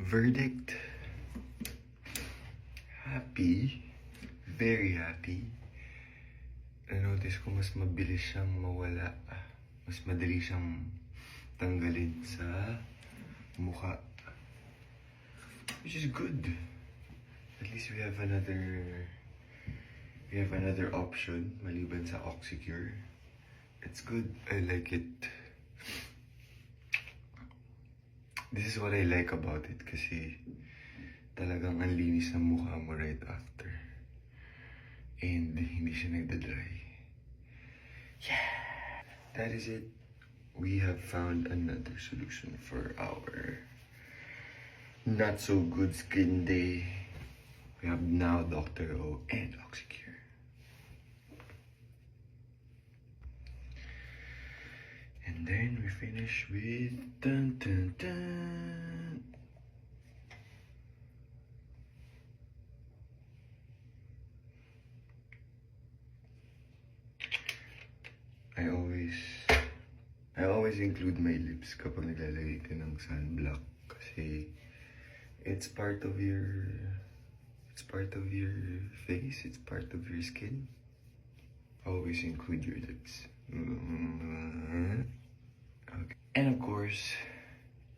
Verdict. Happy. Very happy. Na-notice ko mas mabilis siyang mawala. Mas madali siyang tanggalin sa mukha. Which is good. At least we have another option maliban sa Oxycure. It's good. I like it. This is what I like about it kasi talagang ang linis ng mukha mo right after. And hindi siya nagda-dry. Yeah! That is it. We have found another solution for our not so good skin day. We have now Dr. O and Oxycure. And then we finish with dun dun dun. I always include my lips kapag naglalagay ka ng sunblock kasi it's part of your face, it's part of your skin. Always include your lips. Okay. And of course,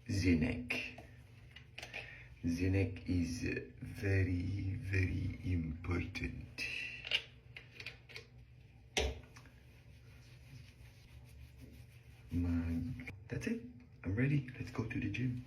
Zinec. Zinec is very, very important. That's it. I'm ready. Let's go to the gym.